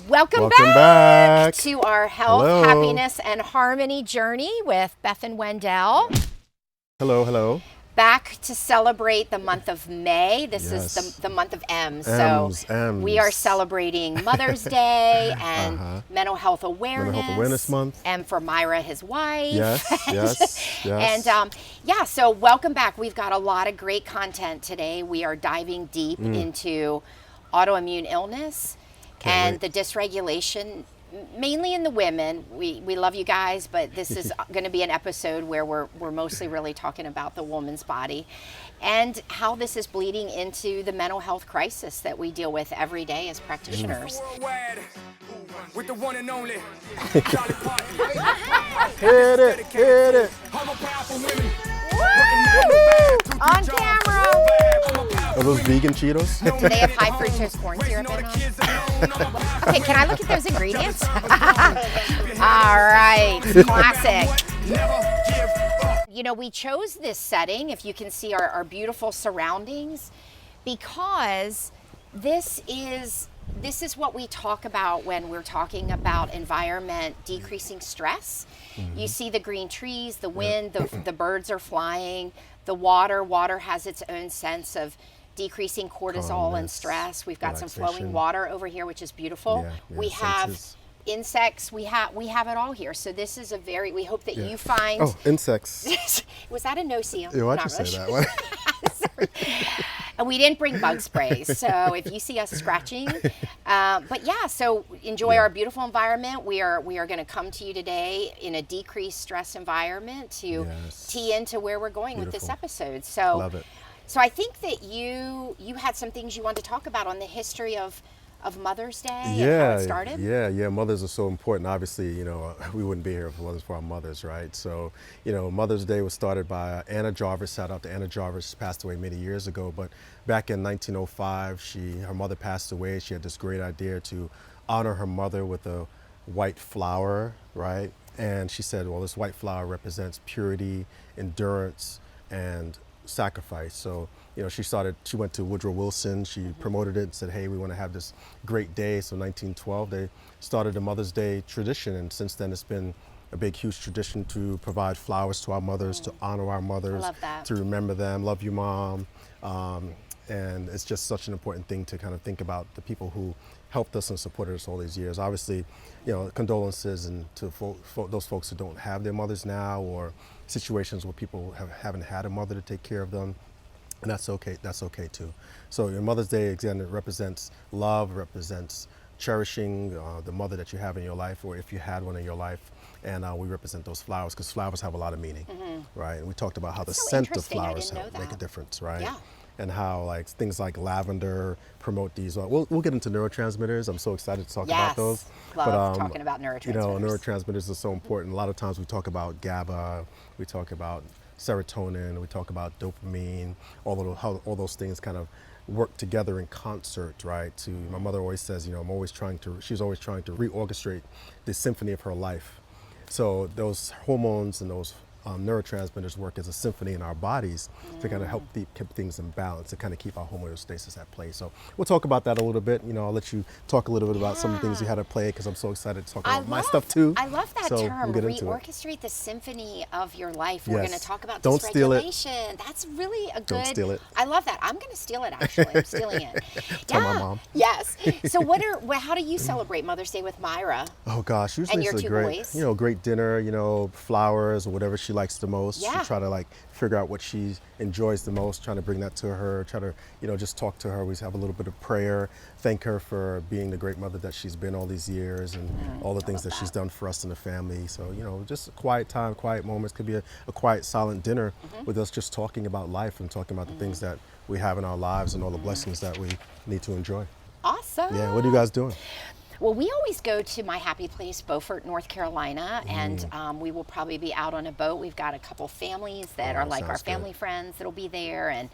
Welcome back to our health, happiness, and harmony journey with Beth and Wendell. Hello. Back to celebrate the month of May. This is the month of M's. M's. We are celebrating Mother's Day and Mental Health Awareness. Mental Health Awareness Month. And for Myra, his wife. Yes. And so welcome back. We've got a lot of great content today. We are diving deep into autoimmune illness and the dysregulation, mainly in the women. We love you guys, but this is going to be an episode where we're mostly really talking about the woman's body and how this is bleeding into the mental health crisis that we deal with every day as practitioners. With the one and only Hit it. On camera. Are those vegan Cheetos? Do they have high fructose corn syrup in them? Okay, can I look at those ingredients? All right, classic. You know, we chose this setting, if you can see our beautiful surroundings, because this is what we talk about when we're talking about environment decreasing stress. You see the green trees, the wind, the birds are flying, the water has its own sense of decreasing cortisol and stress. We've got some flowing water over here, which is beautiful. We have insects, we have it all here. So this is we hope that you find... Oh, insects. Was that a no-see? Yeah, why'd you say that one? And we didn't bring bug sprays, so if you see us scratching, so enjoy our beautiful environment. We are going to come to you today in a decreased stress environment to tee into where we're going with this episode. So, love it. So I think that you had some things you wanted to talk about on the history of Mother's Day and how it started. Yeah. Mothers are so important. Obviously, we wouldn't be here if it wasn't for our mothers, right? So, Mother's Day was started by Anna Jarvis. Shout out to Anna Jarvis. She passed away many years ago, but back in 1905, her mother passed away. She had this great idea to honor her mother with a white flower, right? And she said, well, this white flower represents purity, endurance, and sacrifice. So, she went to Woodrow Wilson, she promoted it and said, hey, we want to have this great day. So 1912, they started a Mother's Day tradition. And since then, it's been a big, huge tradition to provide flowers to our mothers, to honor our mothers, to remember them, love you, Mom. And it's just such an important thing to kind of think about the people who helped us and supported us all these years. Obviously, condolences and to those folks who don't have their mothers now, or situations where people haven't had a mother to take care of them. And that's okay too. So your Mother's Day, again, it represents love, represents cherishing the mother that you have in your life, or if you had one in your life. And we represent those flowers because flowers have a lot of meaning, right? And we talked about how the scent of flowers make a difference, right? Yeah. And how things like lavender promote these. We'll get into neurotransmitters. I'm so excited to talk about those. Love talking about neurotransmitters. Neurotransmitters are so important. A lot of times we talk about Gaba, we talk about serotonin, we talk about dopamine, how all those things kind of work together in concert, right? My mother always says, she's always trying to reorchestrate the symphony of her life. So those hormones and those neurotransmitters work as a symphony in our bodies to kind of help keep things in balance, to kind of keep our homeostasis at play. So we'll talk about that a little bit. I'll let you talk a little bit about some of the things you had at play, because I'm so excited to talk about my stuff too. I love that term, reorchestrate the symphony of your life. We're going to talk about dysregulation. That's really a good... Don't steal it. I love that. I'm going to steal it, actually. I'm stealing it. Tell my mom. Yes. So how do you celebrate Mother's Day with Myra? Oh gosh, usually it's a great dinner, flowers or whatever she likes the most. Yeah. We try to figure out what she enjoys the most, trying to bring that to her, try to, just talk to her. We have a little bit of prayer, thank her for being the great mother that she's been all these years and all the things that she's done for us in the family. So, just a quiet time, quiet moments. Could be a quiet, silent dinner with us just talking about life and talking about the things that we have in our lives and all the blessings that we need to enjoy. Awesome. Yeah, what are you guys doing? Well, we always go to my happy place, Beaufort, North Carolina, and we will probably be out on a boat. We've got a couple families that are our family friends that'll be there, and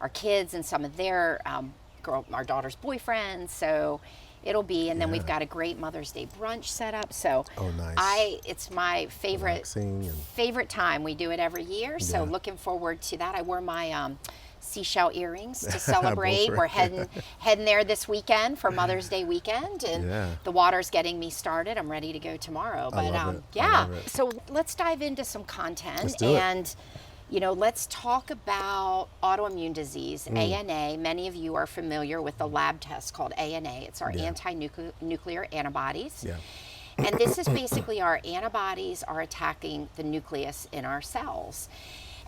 our kids and some of their our daughter's boyfriends. So it'll be, and then we've got a great Mother's Day brunch set up. So nice. It's my favorite time. We do it every year. So looking forward to that. I wore my seashell earrings to celebrate. We're heading there this weekend for Mother's Day weekend, and the water's getting me started. I'm ready to go tomorrow. But yeah, so let's dive into some content. Let's do it. You know, let's talk about autoimmune disease, ANA. Many of you are familiar with the lab test called ANA. It's our anti-nuclear antibodies. And this is basically our antibodies are attacking the nucleus in our cells.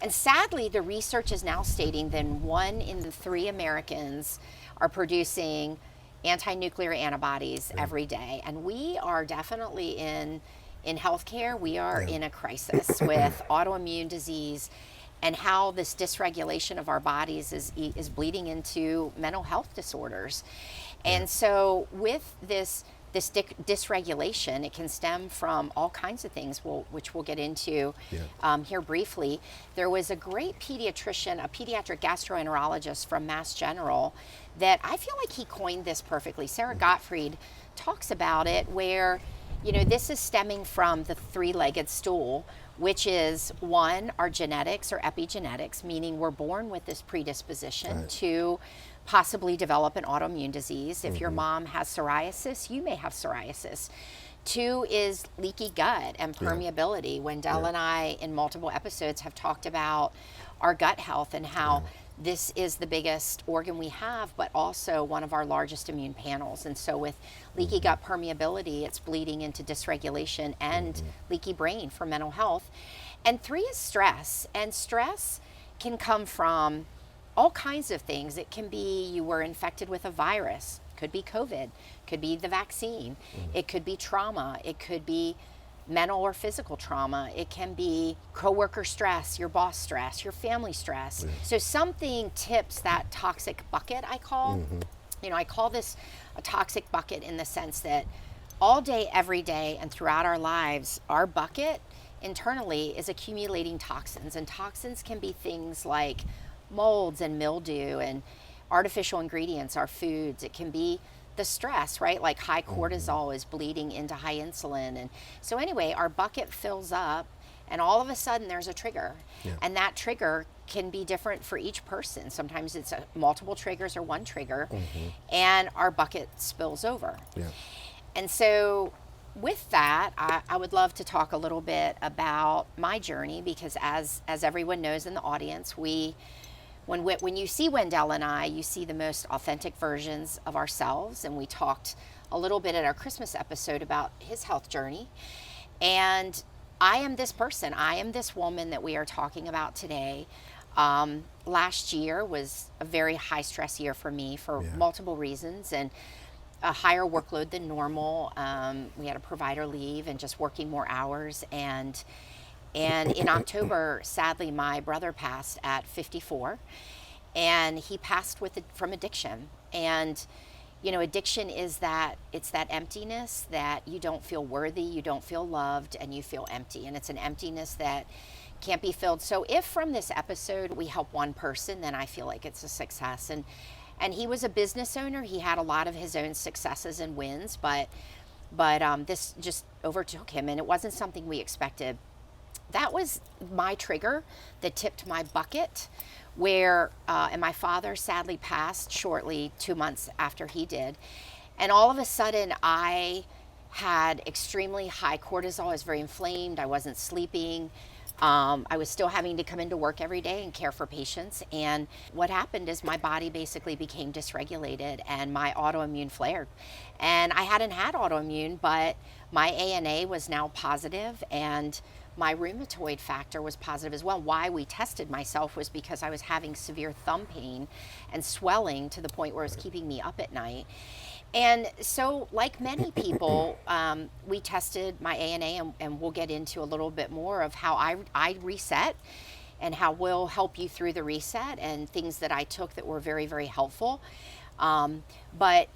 And sadly, the research is now stating that 1 in 3 Americans are producing anti-nuclear antibodies every day. And we are definitely in healthcare, we are in a crisis with autoimmune disease and how this dysregulation of our bodies is bleeding into mental health disorders. And so with this dysregulation, it can stem from all kinds of things, which we'll get into here briefly. There was a great pediatrician, a pediatric gastroenterologist from Mass General, that I feel like he coined this perfectly. Sarah Gottfried talks about it, where, you know, this is stemming from the 3-legged stool, which is 1, our genetics or epigenetics, meaning we're born with this predisposition to possibly develop an autoimmune disease. If your mom has psoriasis, you may have psoriasis. 2 is leaky gut and permeability. Wendell and I, in multiple episodes, have talked about our gut health and how this is the biggest organ we have, but also one of our largest immune panels. And so with leaky gut permeability, it's bleeding into dysregulation and leaky brain for mental health. And 3 is stress. And stress can come from all kinds of things. It can be you were infected with a virus, could be COVID, could be the vaccine, it could be trauma, it could be mental or physical trauma, it can be coworker stress, your boss stress, your family stress. So something tips that toxic bucket, I call. You know, I call this a toxic bucket in the sense that all day, every day, and throughout our lives, our bucket internally is accumulating toxins. And toxins can be things like molds and mildew and artificial ingredients, our foods. It can be the stress, right? Like high cortisol is bleeding into high insulin. And so anyway, our bucket fills up and all of a sudden there's a trigger. And that trigger can be different for each person. Sometimes it's multiple triggers or 1 trigger, and our bucket spills over. And so with that, I would love to talk a little bit about my journey, because as everyone knows in the audience, when you see Wendell and I, you see the most authentic versions of ourselves. And we talked a little bit at our Christmas episode about his health journey. And I am this person. I am this woman that we are talking about today. Last year was a very high stress year for me for multiple reasons, and a higher workload than normal. We had a provider leave and just working more hours. And in October, sadly, my brother passed at 54, and he passed from addiction. And, you know, addiction is it's that emptiness that you don't feel worthy, you don't feel loved, and you feel empty. And it's an emptiness that can't be filled. So if from this episode we help one person, then I feel like it's a success. And he was a business owner. He had a lot of his own successes and wins, but this just overtook him, and it wasn't something we expected. That was my trigger that tipped my bucket, and my father sadly passed shortly 2 months after he did. And all of a sudden I had extremely high cortisol. I was very inflamed. I wasn't sleeping. I was still having to come into work every day and care for patients. And what happened is my body basically became dysregulated and my autoimmune flared. And I hadn't had autoimmune, but my ANA was now positive and my rheumatoid factor was positive as well. Why we tested myself was because I was having severe thumb pain and swelling to the point where it was keeping me up at night. And so, like many people, we tested my ANA, and we'll get into a little bit more of how I reset and how we'll help you through the reset and things that I took that were very, very helpful. But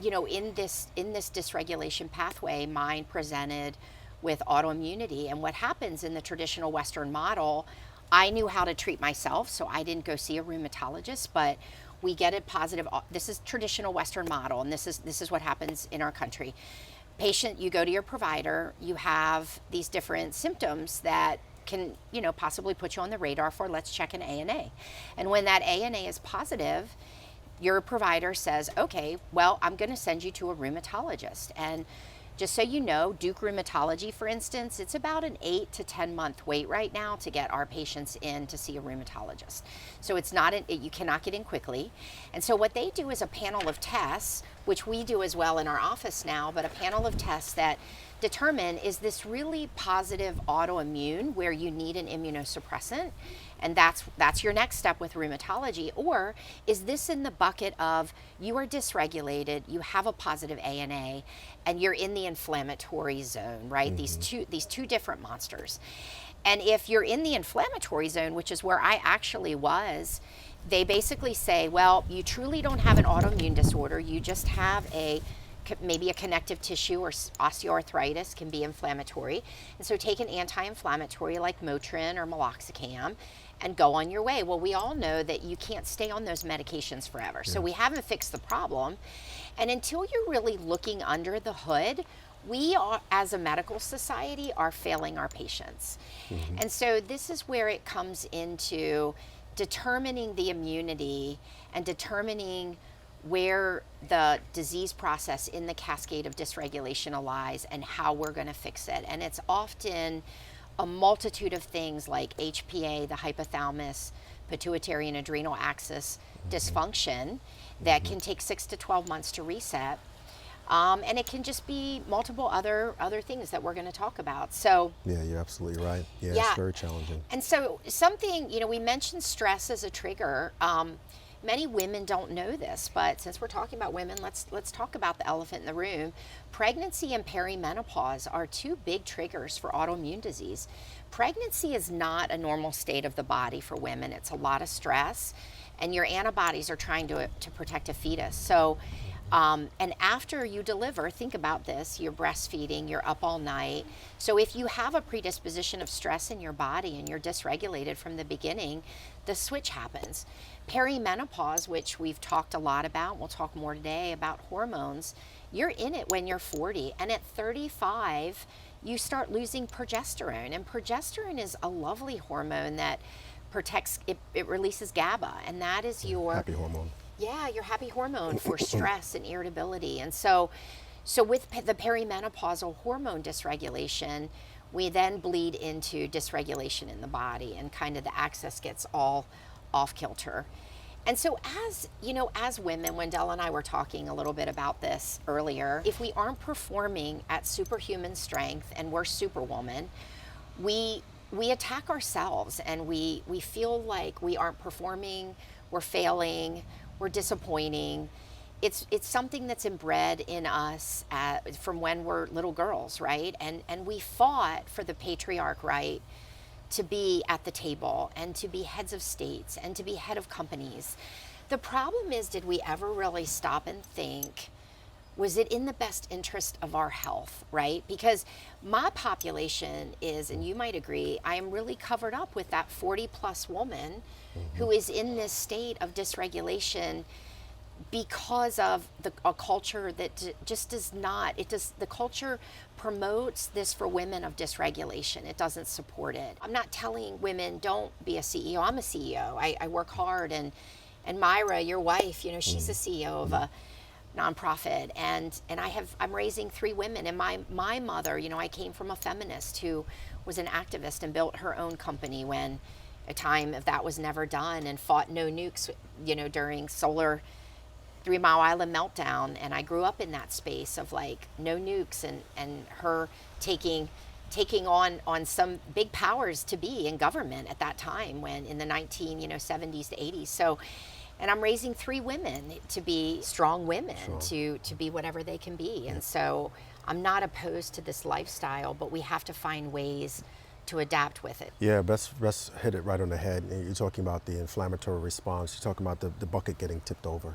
you know, in this dysregulation pathway, mine presented with autoimmunity. And what happens in the traditional Western model, I knew how to treat myself, so I didn't go see a rheumatologist, but we get it positive. This is traditional Western model, and this is what happens in our country. Patient, you go to your provider, you have these different symptoms that can, you know, possibly put you on the radar for, let's check an ANA. And when that ANA is positive, your provider says, okay, well, I'm going to send you to a rheumatologist. And just so you know, Duke Rheumatology, for instance, it's about an 8 to 10 month wait right now to get our patients in to see a rheumatologist. So it's not, you cannot get in quickly. And so what they do is a panel of tests, which we do as well in our office now, but a panel of tests that determine, is this really positive autoimmune where you need an immunosuppressant? And that's your next step with rheumatology. Or is this in the bucket of you are dysregulated, you have a positive ANA, and you're in the inflammatory zone, right? Mm-hmm. These two different monsters. And if you're in the inflammatory zone, which is where I actually was, they basically say, well, you truly don't have an autoimmune disorder, you just have maybe a connective tissue or osteoarthritis can be inflammatory. And so take an anti-inflammatory like Motrin or meloxicam and go on your way. Well, we all know that you can't stay on those medications forever. So we haven't fixed the problem. And until you're really looking under the hood, we are, as a medical society, are failing our patients. Mm-hmm. And so this is where it comes into determining the immunity and determining where the disease process in the cascade of dysregulation lies and how we're going to fix it. And it's often a multitude of things like HPA, the hypothalamus, pituitary and adrenal axis dysfunction that can take 6 to 12 months to reset. And it can just be multiple other things that we're going to talk about. So yeah, you're absolutely right. Yeah, it's very challenging. And so something, you know, we mentioned stress as a trigger. Many women don't know this, but since we're talking about women, let's talk about the elephant in the room. Pregnancy and perimenopause are two big triggers for autoimmune disease. Pregnancy is not a normal state of the body for women. It's a lot of stress, and your antibodies are trying to protect a fetus. So, and after you deliver, think about this, you're breastfeeding, you're up all night. So if you have a predisposition of stress in your body and you're dysregulated from the beginning, the switch happens. Perimenopause, which we've talked a lot about, we'll talk more today about hormones, you're in it when you're 40, and at 35, you start losing progesterone. And progesterone is a lovely hormone that protects, it releases Gaba, and that is your happy hormone. Yeah, your happy hormone for stress and irritability. And so with the perimenopausal hormone dysregulation, we then bleed into dysregulation in the body, and kind of the axis gets all off kilter. And so as, you know, as women, Wendell and I were talking a little bit about this earlier, if we aren't performing at superhuman strength and we're superwoman, we attack ourselves, and we feel like we aren't performing, we're failing, we're disappointing. It's something that's inbred in us from when we're little girls, right? And we fought for the patriarch right to be at the table and to be heads of states and to be head of companies. The problem is, did we ever really stop and think, was it in the best interest of our health, right? Because my population is, and you might agree, I am really covered up with that 40 plus woman who is in this state of dysregulation because of a culture that just does not, the culture promotes this for women of dysregulation. It doesn't support it. I'm not telling women don't be a CEO. I'm a CEO. I work hard, and Myra, your wife, you know, she's a CEO of a nonprofit, and I'm raising 3 women. And my mother, you know, I came from a feminist who was an activist and built her own company when a time of that was never done, and fought no nukes, you know, during solar 3 Mile Island meltdown. And I grew up in that space of like no nukes, and her taking on some big powers to be in government at that time, when in the 70s to 80s. So, and I'm raising 3 women to be strong women, to be whatever they can be. And so I'm not opposed to this lifestyle, but we have to find ways to adapt with it. Yeah, Beth hit it right on the head. You're talking about the inflammatory response. You're talking about the bucket getting tipped over.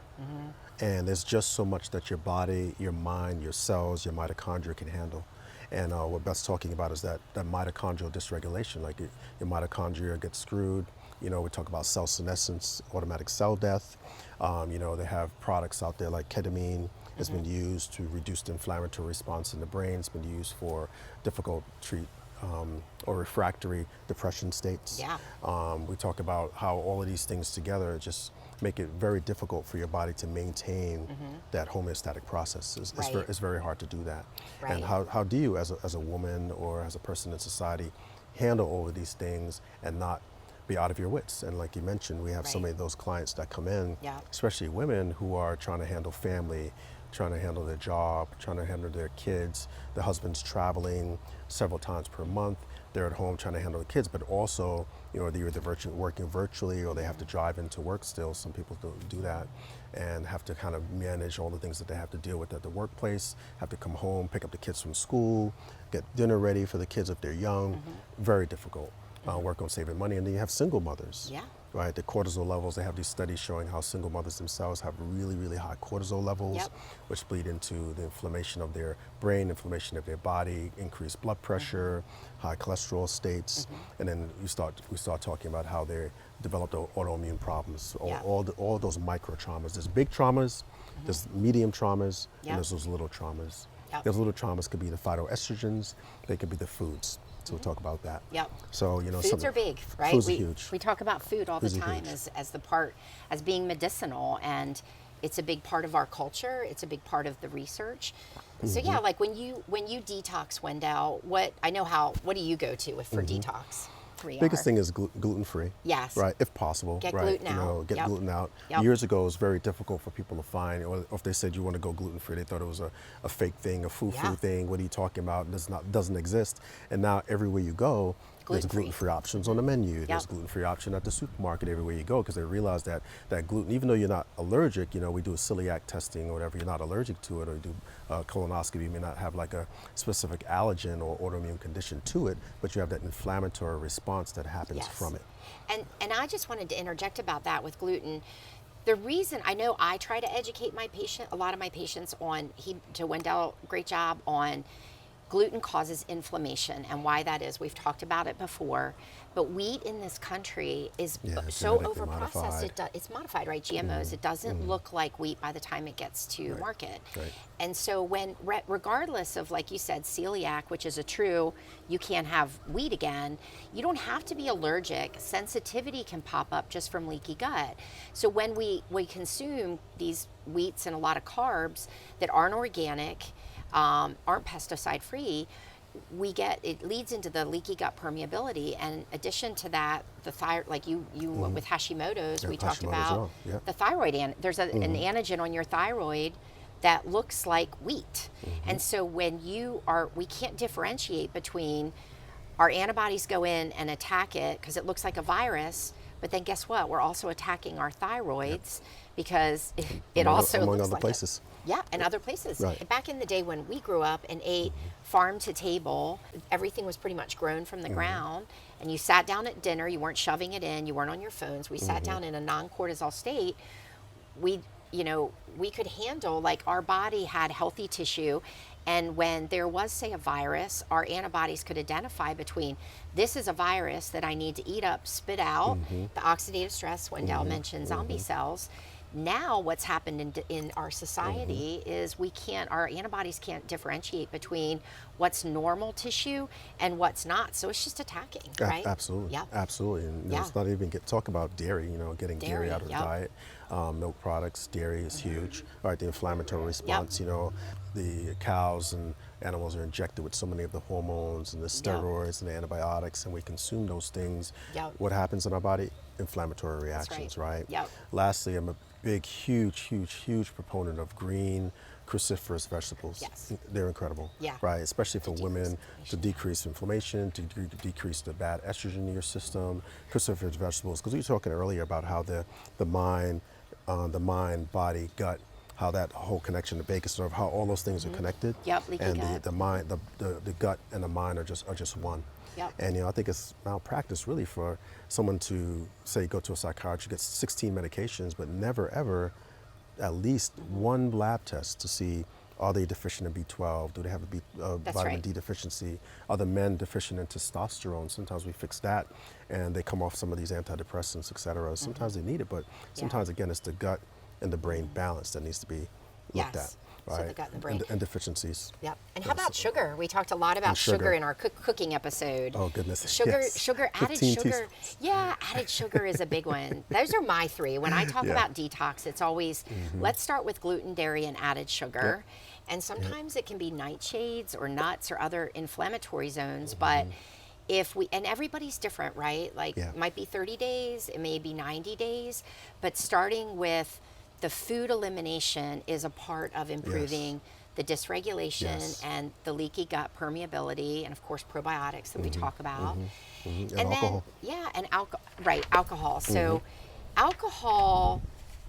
And there's just so much that your body, your mind, your cells, your mitochondria can handle. And what Beth's talking about is that mitochondrial dysregulation, like your mitochondria gets screwed. You know, we talk about cell senescence, automatic cell death. You know, they have products out there like ketamine has been used to reduce the inflammatory response in the brain. It's been used for difficult treat or refractory depression states. Yeah. We talk about how all of these things together just make it very difficult for your body to maintain that homeostatic process. Right. It's very hard to do that. Right. And how do you, as a woman or as a person in society, handle all of these things and not be out of your wits? And like you mentioned, we have so Right. many of those clients that come in, Yeah. especially women who are trying to handle family, trying to handle their job, trying to handle their kids. The husband's traveling several times per month. They're at home trying to handle the kids, but also, they're either working virtually or they have to drive into work still. Some people do that and have to kind of manage all the things that they have to deal with at the workplace, have to come home, pick up the kids from school, get dinner ready for the kids if they're young. Very difficult. Work on saving money. And then you have single mothers. Yeah. Right, the cortisol levels, they have these studies showing how single mothers themselves have really, really high cortisol levels, Yep. which bleed into the inflammation of their brain, inflammation of their body, increased blood pressure, high cholesterol states, and then we start talking about how they developed autoimmune problems, Yeah. all those micro traumas. There's big traumas, there's medium traumas, Yep. and there's those little traumas. Yep. Those little traumas could be the phytoestrogens, they could be the foods. So we'll talk about that. Yep. So, Foods are big, right? Foods are we, huge. we talk about food all Foods the are time huge. as being medicinal, and it's a big part of our culture. It's a big part of the research. So yeah, like when you detox, Wendell, what do you go to for detox? Biggest thing is gluten free. Yes. Right, if possible. Get right. gluten out. Get Yep. gluten out. Yep. Years ago, it was very difficult for people to find, or if they said you want to go gluten free, they thought it was a fake thing, a foo-foo Yeah. thing. What are you talking about? Doesn't exist. And now everywhere you go, there's Gluten-free. gluten-free options on the menu. There's Yep. gluten-free option at the supermarket everywhere you go, because they realize that gluten, even though you're not allergic, we do a celiac testing or whatever, you're not allergic to it, or you do a colonoscopy, you may not have like a specific allergen or autoimmune condition to it, but you have that inflammatory response that happens Yes. from it. And I just wanted to interject about that with gluten. The reason I know I try to educate a lot of my patients to Wendell, great job on gluten causes inflammation and why that is. We've talked about it before, but wheat in this country is so genetically overprocessed. modified. It's modified, right? GMOs. It doesn't look like wheat by the time it gets to market. Right. And so regardless of, like you said, celiac, which is you can't have wheat again, you don't have to be allergic. Sensitivity can pop up just from leaky gut. So when we consume these wheats and a lot of carbs that aren't organic, aren't pesticide free, it leads into the leaky gut permeability. And in addition to that, the thyroid, like you with Hashimoto's, Yeah, we talked Hashimoto's, about yeah. the thyroid. There's an antigen on your thyroid that looks like wheat. And so we can't differentiate between our antibodies go in and attack it because it looks like a virus, but then guess what? We're also attacking our thyroids because it also among looks other like places. Yeah, and other places. Right. Back in the day when we grew up and ate farm to table, everything was pretty much grown from the ground, and you sat down at dinner, you weren't shoving it in, you weren't on your phones, we sat down in a non-cortisol state. We could handle, like, our body had healthy tissue, and when there was, say, a virus, our antibodies could identify between this is a virus that I need to eat up, spit out, the oxidative stress, Wendell mentioned zombie cells. Now what's happened in our society is our antibodies can't differentiate between what's normal tissue and what's not. So it's just attacking, right? Absolutely. Yeah. Absolutely. And Yeah. let's not even talk about dairy, getting dairy out of the Yep. diet. Milk products, dairy is huge. All right, the inflammatory response, the cows and animals are injected with so many of the hormones and the steroids and the antibiotics, and we consume those things. Yep. What happens in our body? Inflammatory reactions, right? Yep. Lastly, I'm a big, huge proponent of green cruciferous vegetables. Yes. They're incredible. Yeah. Right, especially for women, to inflammation. decrease inflammation, to decrease the bad estrogen in your system. Cruciferous vegetables, because we were talking earlier about how the mind, body, gut, how that whole connection, the vagus nerve, how all those things are connected. Yep, leaky and gut. the mind, the gut and the mind are just one. Yep. And I think it's malpractice really for someone to say go to a psychiatrist, get 16 medications, but never ever at least one lab test to see, are they deficient in B12? Do they have a vitamin D deficiency? Are the men deficient in testosterone? Sometimes we fix that and they come off some of these antidepressants, et cetera. Sometimes they need it, but sometimes again it's the gut and the brain balance that needs to be looked Yes. at, So right? the gut and the brain. And deficiencies. Yep. And how about sugar? We talked a lot about sugar in our cooking episode. Oh goodness. Sugar, Yes. added 15 sugar. teaspoons. Yeah, added sugar is a big one. Those are my three. When I talk Yeah. about detox, it's always let's start with gluten, dairy, and added sugar. And sometimes it can be nightshades or nuts or other inflammatory zones, but if we, and everybody's different, right? Like it might be 30 days, it may be 90 days, but starting with the food elimination is a part of improving the dysregulation and the leaky gut permeability, and of course probiotics that we talk about. And And alcohol. then, and alcohol. So alcohol,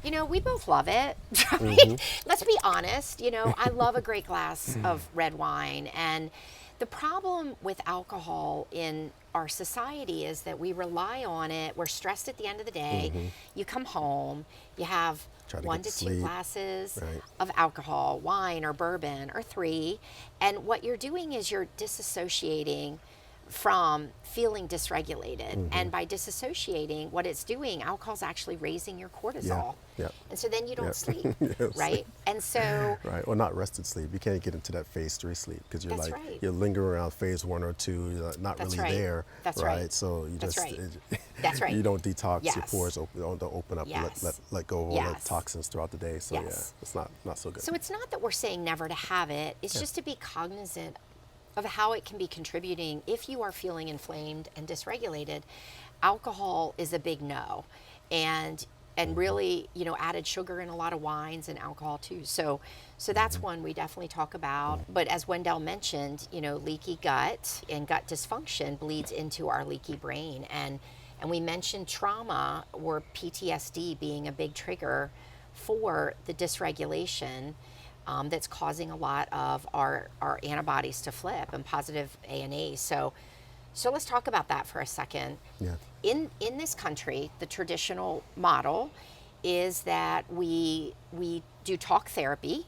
you know, we both love it. Right? Let's be honest. You know, I love a great glass of red wine, and the problem with alcohol in our society is that we rely on it. We're stressed at the end of the day. You come home, you have Try to 1 get to to 2 sleep. glasses Right. of alcohol, wine or bourbon, or 3. And what you're doing is you're disassociating from feeling dysregulated. And by disassociating, what it's doing, alcohol's actually raising your cortisol. Yeah. And so then you don't Yeah. sleep, You don't right? sleep. And so Right, or not rested sleep. You can't get into that phase 3 sleep because you're That's like right. you're lingering around phase 1 or 2. You're not That's really right. there, That's right? right. So you That's just right. That's right. you don't detox. Your Yes. pores don't open up. Yes. Let go of all Yes. the toxins throughout the day. So Yes. yeah, it's not so good. So it's not that we're saying never to have it. It's just to be cognizant of how it can be contributing. If you are feeling inflamed and dysregulated, alcohol is a big no. And really, you know, added sugar in a lot of wines and alcohol too. So that's one we definitely talk about. But as Wendell mentioned, you know, leaky gut and gut dysfunction bleeds into our leaky brain. And we mentioned trauma or PTSD being a big trigger for the dysregulation that's causing a lot of our antibodies to flip and positive ANA. So let's talk about that for a second. Yeah. In this country, the traditional model is that we do talk therapy,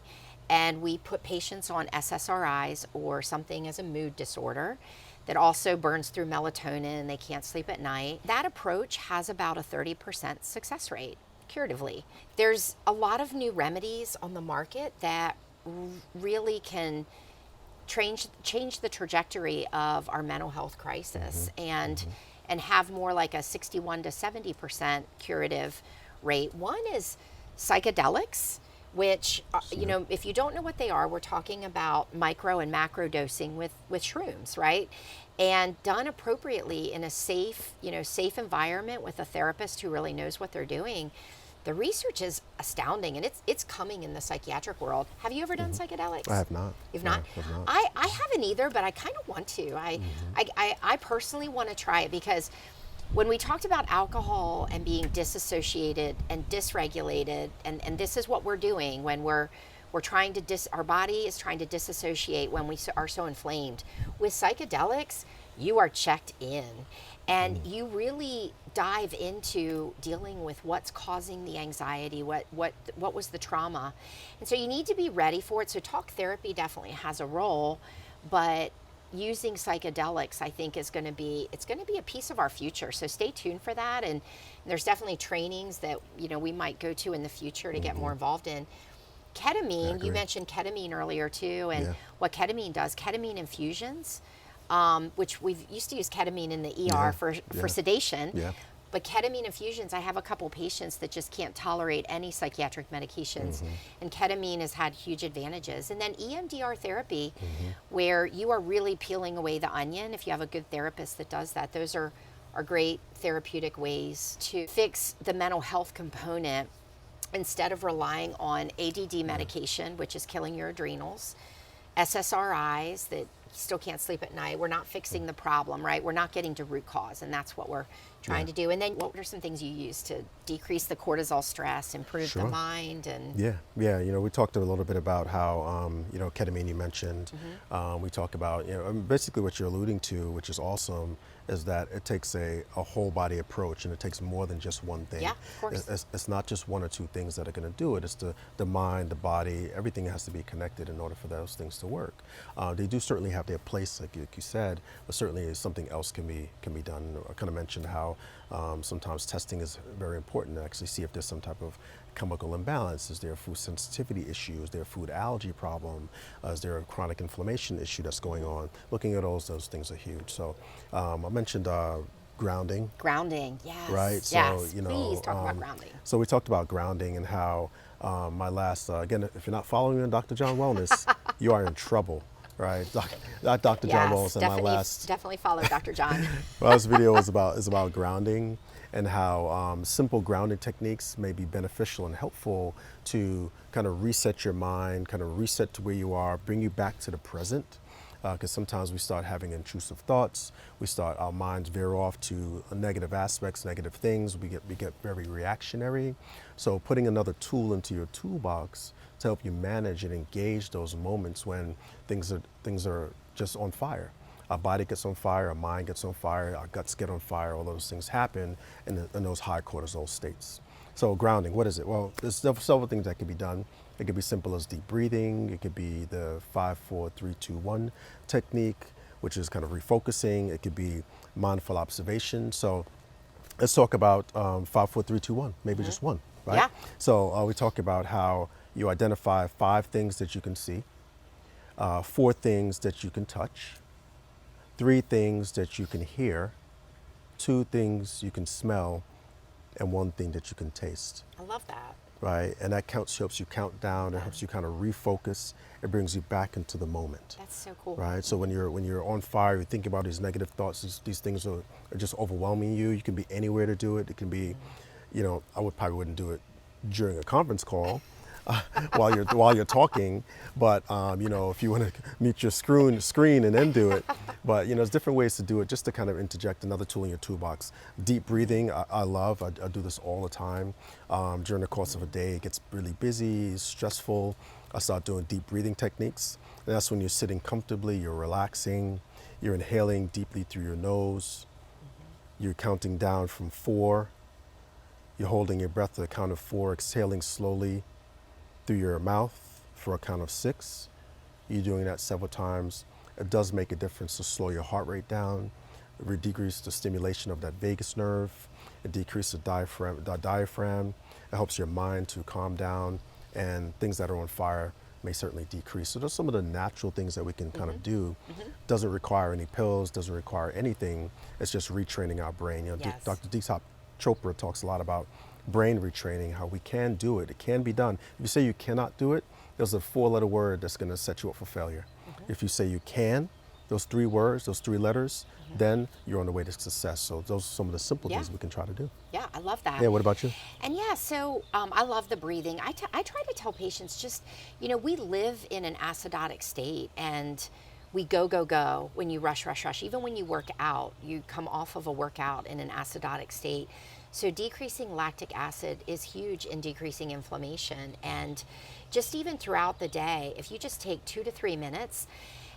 and we put patients on SSRIs or something as a mood disorder that also burns through melatonin and they can't sleep at night. That approach has about a 30% success rate curatively. There's a lot of new remedies on the market that really can change the trajectory of our mental health crisis and have more like a 61 to 70% curative rate. One is psychedelics, which you know, if you don't know what they are, we're talking about micro and macro dosing with shrooms, right? And done appropriately in a safe environment with a therapist who really knows what they're doing. The research is astounding, and it's coming in the psychiatric world. Have you ever done psychedelics? I have not. You've No, not? I have not. I haven't either, but I kind of want to. I personally want to try it, because when we talked about alcohol and being disassociated and dysregulated, and this is what we're doing when we're trying to our body is trying to disassociate when we are so inflamed. With psychedelics, you are checked in, and you really dive into dealing with what's causing the anxiety, what was the trauma. And so you need to be ready for it. So talk therapy definitely has a role, but using psychedelics, I think, is going to be a piece of our future. So stay tuned for that. And there's definitely trainings that, you know, we might go to in the future to get more involved in. Ketamine, you mentioned ketamine earlier too, and what ketamine does, ketamine infusions, which we used to use ketamine in the ER for sedation. Yeah. But ketamine infusions, I have a couple patients that just can't tolerate any psychiatric medications, and ketamine has had huge advantages. And then EMDR therapy, where you are really peeling away the onion. If you have a good therapist that does that, those are great therapeutic ways to fix the mental health component instead of relying on ADD medication, which is killing your adrenals, SSRIs that still can't sleep at night. We're not fixing the problem, right? We're not getting to root cause, and that's what we're trying to do. And then what are some things you use to decrease the cortisol stress, improve the mind? And Yeah, you know, we talked a little bit about how, you know, ketamine you mentioned. We talk about, you know, basically what you're alluding to, which is awesome, is that it takes a whole body approach, and it takes more than just one thing. Yeah, of course. It's not just one or two things that are going to do it. It's the mind, the body, everything has to be connected in order for those things to work. They do certainly have their place, like you said, but certainly something else can be done. I kind of mentioned how sometimes testing is very important to actually see if there's some type of chemical imbalance. Is there a food sensitivity issue? Is there a food allergy problem? Is there a chronic inflammation issue that's going on? Looking at those things are huge. So I mentioned grounding. Grounding, yes. Right. So yes. you know, Please talk about grounding. So we talked about grounding and how my last again, if you're not following me on Dr. John Wellness, you are in trouble. Right, Dr. John Wellness, and my last definitely follow Dr. John. my last video is about grounding and how simple grounding techniques may be beneficial and helpful to kind of reset your mind, kind of reset to where you are, bring you back to the present. Because sometimes we start having intrusive thoughts, our minds veer off to negative aspects, negative things. We get very reactionary. So putting another tool into your toolbox to help you manage and engage those moments when things are just on fire. Our body gets on fire, our mind gets on fire, our guts get on fire. All those things happen in those high cortisol states. So grounding, what is it? Well, there's several things that can be done. It could be simple as deep breathing. It could be the 5, 4, 3, 2, 1 technique, which is kind of refocusing. It could be mindful observation. So let's talk about 5, 4, 3, 2, 1, maybe just one, right? Yeah. So we talk about how you identify 5 things that you can see, 4 things that you can touch, 3 things that you can hear, 2 things you can smell, and 1 thing that you can taste. I love that. Right, and that helps you count down. It helps you kind of refocus. It brings you back into the moment. That's so cool. Right, so when you're on fire, you think about these negative thoughts. These things are just overwhelming you. You can be anywhere to do it. It can be, you know, I probably wouldn't do it during a conference call while you're talking, but you know, if you want to mute your screen and then do it. But you know, there's different ways to do it, just to kind of interject another tool in your toolbox. Deep breathing, I love. I do this all the time. During the course of a day, it gets really busy, stressful. I start doing deep breathing techniques. And that's when you're sitting comfortably, you're relaxing, you're inhaling deeply through your nose, you're counting down from 4, you're holding your breath to the count of 4, exhaling slowly through your mouth for a count of 6. You're doing that several times. It does make a difference to slow your heart rate down, decrease the stimulation of that vagus nerve, it decreases the diaphragm. It helps your mind to calm down, and things that are on fire may certainly decrease. So those are some of the natural things that we can kind of do. Doesn't require any pills, doesn't require anything. It's just retraining our brain. You know, Yes. Dr. Deepak Chopra talks a lot about brain retraining, how we can do it. It can be done. If you say you cannot do it, there's a 4-letter word that's going to set you up for failure. If you say you can, those 3 words, those 3 letters, then you're on the way to success. So those are some of the simple things we can try to do. Yeah, I love that. Yeah, what about you? And yeah, so I love the breathing. I try to tell patients just, you know, we live in an acidotic state, and we go when you rush. Even when you work out, you come off of a workout in an acidotic state. So decreasing lactic acid is huge in decreasing inflammation. And just even throughout the day, if you just take 2 to 3 minutes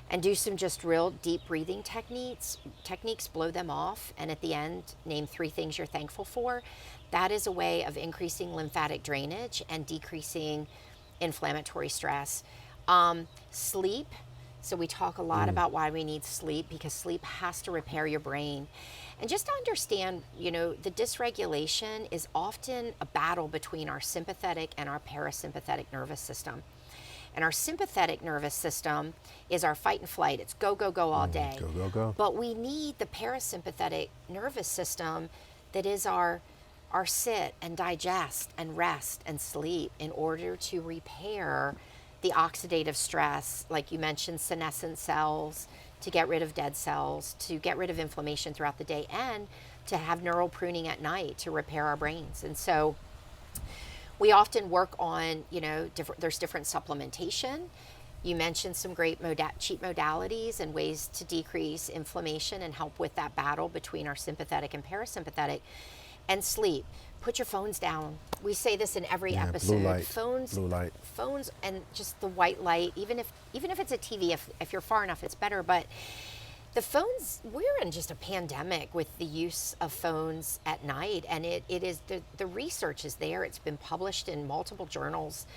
and do some just real deep breathing techniques, blow them off, and at the end, name 3 things you're thankful for, that is a way of increasing lymphatic drainage and decreasing inflammatory stress. Sleep. So we talk a lot about why we need sleep, because sleep has to repair your brain. And just to understand, you know, the dysregulation is often a battle between our sympathetic and our parasympathetic nervous system. And our sympathetic nervous system is our fight and flight. It's go all day. Go. But we need the parasympathetic nervous system that is our sit and digest and rest and sleep in order to repair the oxidative stress, like you mentioned, senescent cells, to get rid of dead cells, to get rid of inflammation throughout the day, and to have neural pruning at night to repair our brains. And so we often work on, you know, there's different supplementation. You mentioned some great cheap modalities and ways to decrease inflammation and help with that battle between our sympathetic and parasympathetic. And sleep. Put your phones down. We say this in every episode. Blue light. Phones, and just the white light. Even if it's a TV, if you're far enough, it's better. But the phones, we're in just a pandemic with the use of phones at night, and it is the research is there. It's been published in multiple journals.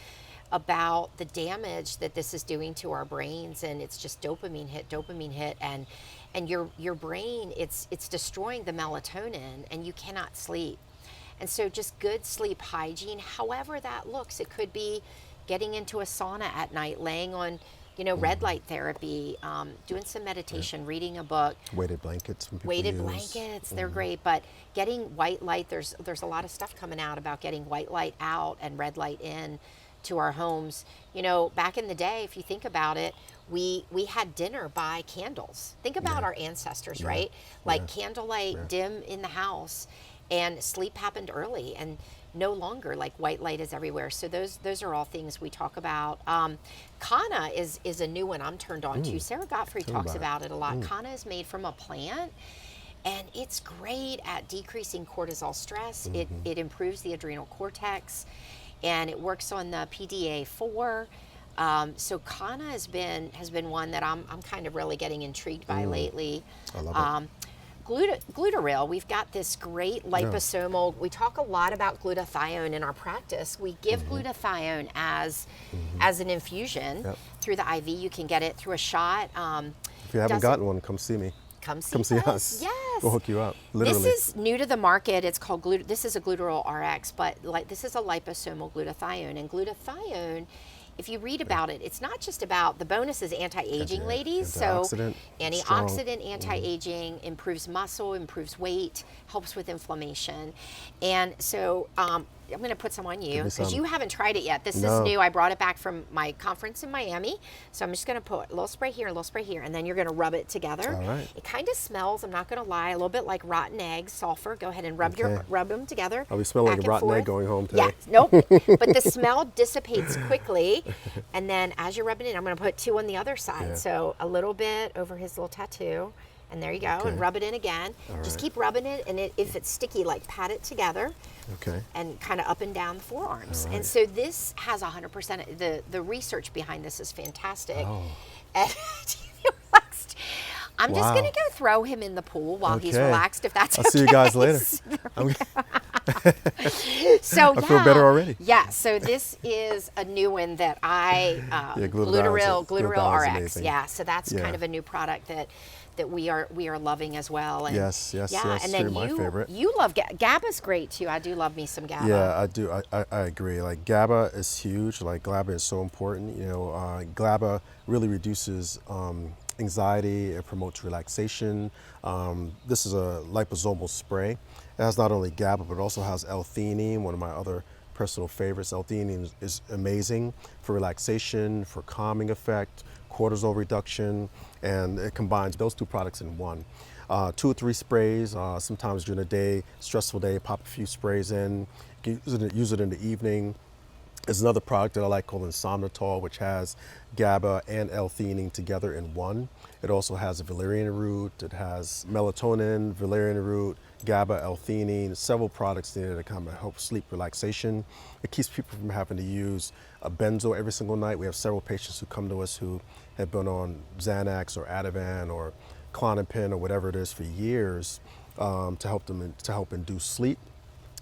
about the damage that this is doing to our brains, and it's just dopamine hit, and your brain, it's destroying the melatonin, and you cannot sleep. And so just good sleep hygiene, however that looks. It could be getting into a sauna at night, laying on, red light therapy, doing some meditation, reading a book. Weighted blankets. Some people Weighted use. blankets, they're great, but getting white light, there's a lot of stuff coming out about getting white light out and red light in to our homes. Back in the day, if you think about it, we had dinner by candles. Think about our ancestors, right? Like candlelight, dim in the house, and sleep happened early, and no longer like white light is everywhere. So those are all things we talk about. Kanna is a new one I'm turned on to. Sarah Godfrey talks about it a lot. Kanna is made from a plant, and it's great at decreasing cortisol stress. It improves the adrenal cortex, and it works on the PDA4. So Kanna has been one that I'm kind of really getting intrigued by lately. I love it. Glutaril, we've got this great liposomal. We talk a lot about glutathione in our practice. We give glutathione as an infusion through the IV. You can get it through a shot. If you haven't gotten one, come see me. Come see us. Yes. We'll hook you up. Literally. This is new to the market. It's called this is a Glutaril RX, but this is a liposomal glutathione. And glutathione, if you read about it, it's not just about, the bonus is anti-aging, ladies. Antioxidant, so antioxidant, anti-aging, improves muscle, improves weight, helps with inflammation. And so I'm going to put some on you because you haven't tried it yet. This is new. I brought it back from my conference in Miami. So I'm just going to put a little spray here, a little spray here, and then you're going to rub it together. All right. It kind of smells, I'm not going to lie, a little bit like rotten eggs, sulfur. Go ahead and rub them together. I'll be smelling like a rotten egg going home today. Yeah, nope. But the smell dissipates quickly. And then as you're rubbing it, I'm going to put 2 on the other side. Yeah. So a little bit over his little tattoo. And there you go. And rub it in again. Just keep rubbing it. And if it's sticky, like pat it together. Okay. And kind of up and down the forearms. And so this has 100%. The research behind this is fantastic. Oh. And relaxed. I'm just going to go throw him in the pool while he's relaxed, if that's okay. I'll see you guys later. So I feel better already. Yeah, so this is a new one that Glutaril RX. Yeah, so that's kind of a new product that we are loving as well. And yes. And then my favorite. You love Gaba's great too. I do love me some Gaba. Yeah, I do. I agree. Like Gaba is huge. Like Gaba is so important. Gaba really reduces anxiety. It promotes relaxation. This is a liposomal spray. It has not only GABA, but it also has L-theanine, one of my other personal favorites. L-theanine is amazing for relaxation, for calming effect, cortisol reduction, and it combines those 2 products in one. 2 or 3 sprays, sometimes during the day, stressful day, pop a few sprays in, use it in the evening. There's another product that I like called Insomnitol, which has GABA and L-theanine together in one. It also has valerian root, it has melatonin, valerian root, GABA, L-theanine, several products in there that kind of help sleep relaxation. It keeps people from having to use a benzo every single night. We have several patients who come to us who have been on Xanax or Ativan or Klonopin or whatever it is for years to help induce sleep.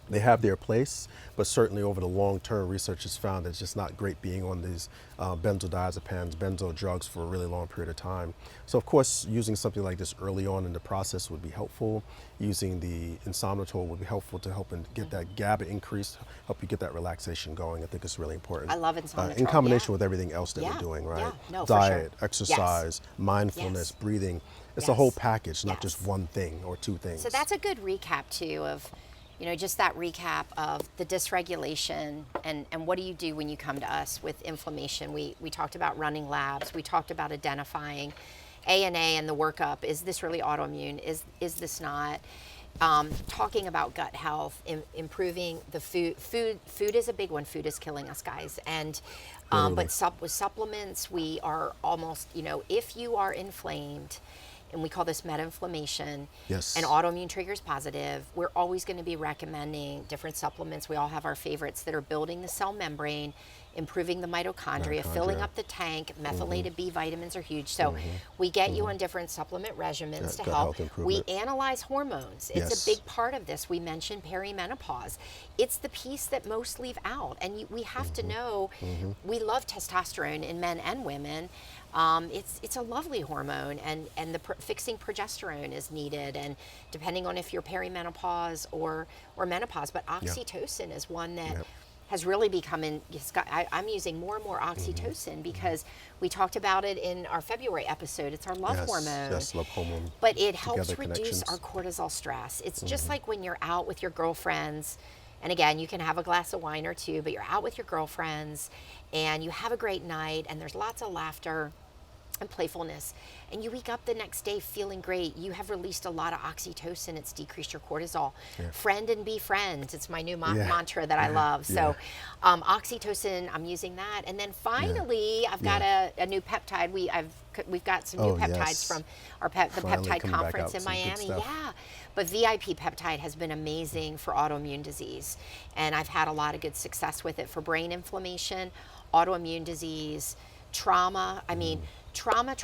They have their place, but certainly over the long term, research has found that it's just not great being on these benzodiazepines, benzo drugs for a really long period of time. So of course, using something like this early on in the process would be helpful. Using the Insomnitol would be helpful to help and get that GABA increase, help you get that relaxation going. I think it's really important. I love Insomnitol. In combination with everything else that we're doing, right? Yeah. No, diet, for sure. exercise, mindfulness, breathing. It's a whole package, not just one thing or 2 things. So that's a good recap too of, just that recap of the dysregulation and what do you do when you come to us with inflammation. We talked about running labs. We talked about identifying ANA and the workup. Is this really autoimmune? Is this not? Talking about gut health, improving the food. Food is a big one. Food is killing us, guys. And but with supplements, we are almost, if you are inflamed, and we call this meta-inflammation, and autoimmune triggers positive, we're always going to be recommending different supplements. We all have our favorites that are building the cell membrane, improving the mitochondria, filling up the tank. Methylated B vitamins are huge. So we get you on different supplement regimens to help. We analyze hormones. It's a big part of this. We mentioned perimenopause. It's the piece that most leave out. And we have to know, we love testosterone in men and women. It's a lovely hormone, and fixing progesterone is needed, and depending on if you're perimenopause or menopause. But oxytocin is one that has really become I'm using more and more oxytocin because we talked about it in our February episode. It's our love hormone. Yes, love hormone. But it helps reduce our cortisol stress. It's just like when you're out with your girlfriends, and again, you can have a glass of wine or two, but you're out with your girlfriends and you have a great night and there's lots of laughter and playfulness, and you wake up the next day feeling great. You have released a lot of oxytocin. It's decreased your cortisol. Friend and be friends. It's my new mantra that I love. So oxytocin, I'm using that. And then finally, I've got a new peptide. We've got some new peptides from the peptide conference in Miami. But VIP peptide has been amazing for autoimmune disease. And I've had a lot of good success with it for brain inflammation, autoimmune disease, trauma. I mean, trauma,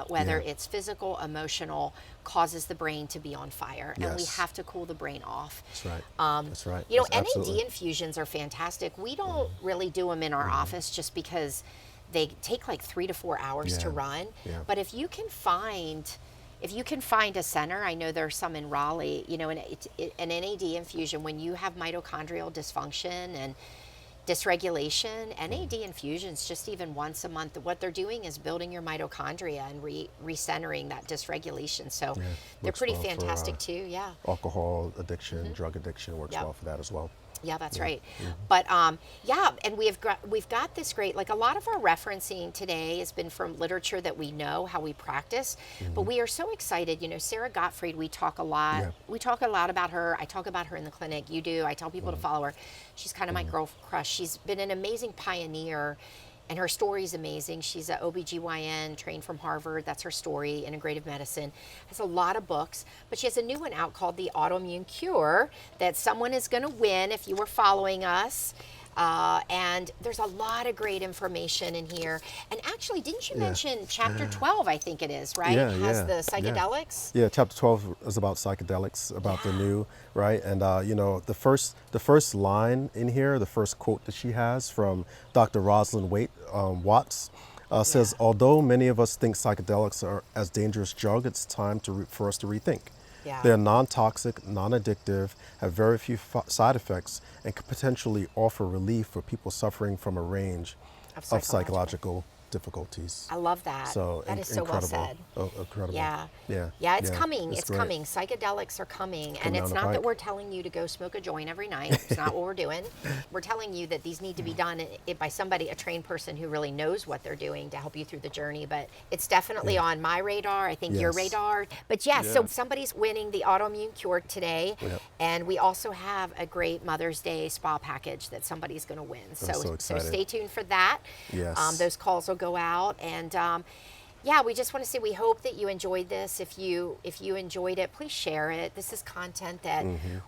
whether it's physical, emotional, causes the brain to be on fire. And we have to cool the brain off. That's right. That's right. You know, NAD infusions are fantastic. We don't really do them in our office just because they take like 3 to 4 hours to run. But if you can find a center, I know there are some in Raleigh, you know, an NAD infusion, when you have mitochondrial dysfunction and dysregulation, NAD infusions just even once a month, what they're doing is building your mitochondria and recentering that dysregulation. So they're pretty fantastic too. Alcohol addiction, drug addiction works well for that as well. Yeah, that's right. But and we've got this great, like a lot of our referencing today has been from literature that we know how we practice, but we are so excited. You know, Sarah Gottfried, we talk a lot. We talk a lot about her. I talk about her in the clinic. You do. I tell people to follow her. She's kind of my girl crush. She's been an amazing pioneer. And her story is amazing. She's an OBGYN, trained from Harvard. That's her story, integrative medicine. Has a lot of books, but she has a new one out called The Autoimmune Cure that someone is going to win if you were following us. And there's a lot of great information in here. And actually, didn't you mention chapter 12, I think it is, right? It has the psychedelics. Yeah, chapter 12 is about psychedelics, about the new, right? And, you know, the first line in here, the first quote that she has from Dr. Rosalind Watts, says, although many of us think psychedelics are as dangerous drug, it's time for us to rethink. They're non-toxic, non-addictive, have very few side effects, and could potentially offer relief for people suffering from a range of psychological difficulties. I love that. So that is so well said. Incredible. Yeah, it's coming. It's coming. Psychedelics are coming. And it's not that we're telling you to go smoke a joint every night. It's not what we're doing. We're telling you that these need to be done by somebody, a trained person who really knows what they're doing to help you through the journey. But it's definitely on my radar. I think your radar. But so somebody's winning the Autoimmune Cure today. And we also have a great Mother's Day spa package that somebody's going to win. So stay tuned for that. Those calls will go out, and we just want to say we hope that you enjoyed this. If you enjoyed it, please share it. This is content that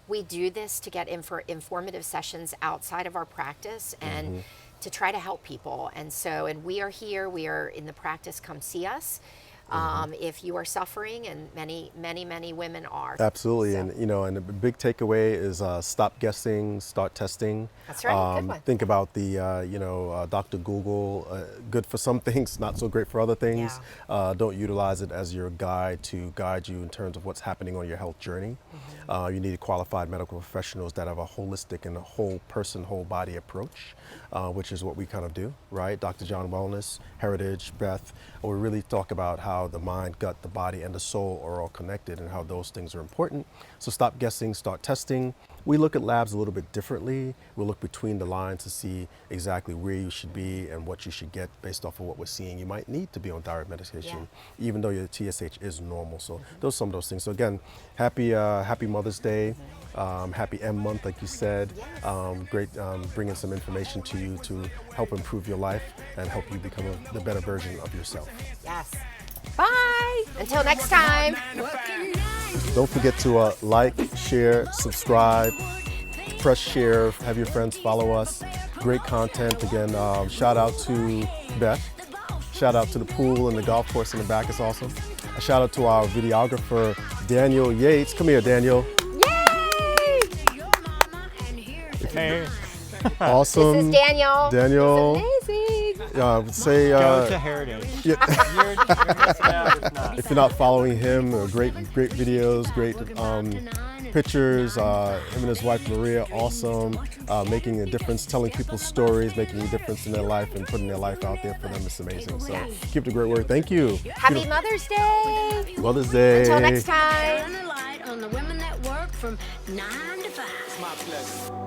we do this to get informative sessions outside of our practice and to try to help people. And we are here. We are in the practice. Come see us. If you are suffering, and many women are. Absolutely, and and the big takeaway is stop guessing, start testing. That's right. Good one. Think about the Dr. Google, good for some things, not so great for other things. Don't utilize it as your guide to guide you in terms of what's happening on your health journey. You need qualified medical professionals that have a holistic and a whole person, whole body approach, which is what we kind of do, right? Dr. John Wellness, Heritage, Beth, we really talk about how the mind, gut, the body, and the soul are all connected and how those things are important. So stop guessing, start testing. We look at labs a little bit differently. We'll look between the lines to see exactly where you should be and what you should get based off of what we're seeing. You might need to be on thyroid medication, even though your TSH is normal. So those are some of those things. So again, happy Mother's Day. Happy M month, like you said. Great bringing some information to you to help improve your life and help you become the better version of yourself. Yes. Bye. Until next time. Don't forget to like, share, subscribe, press share, have your friends follow us. great content. Again, shout out to Beth. Shout out to the pool and the golf course in the back. It's awesome. A shout out to our videographer, Daniel Yates. Come here, Daniel. Yay! Hey. Awesome. This is Daniel. Daniel. This is amazing. Say, Go to Heritage. yeah. You're missing out if not. If you're not following him, great videos, great pictures. Him and his wife Maria, awesome, making a difference, telling people stories, making a difference in their life and putting their life out there for them. It's amazing. So keep the great work. Thank you. Happy Mother's Day. Mother's Day. Until next time.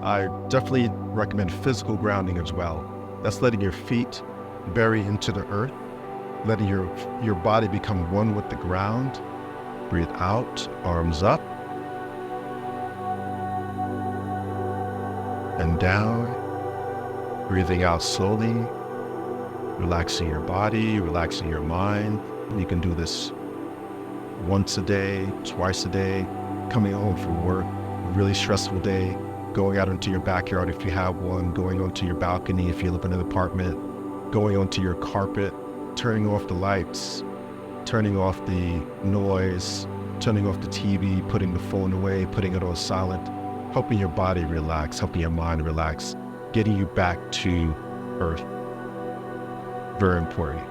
I definitely recommend physical grounding as well. That's letting your feet bury into the earth, letting your body become one with the ground. Breathe out, arms up, and down. Breathing out slowly, relaxing your body, relaxing your mind. You can do this once a day, twice a day, coming home from work, a really stressful day, going out into your backyard if you have one, going onto your balcony if you live in an apartment, going onto your carpet, turning off the lights, turning off the noise, turning off the TV, putting the phone away, putting it on silent, helping your body relax, helping your mind relax, getting you back to earth. Very important.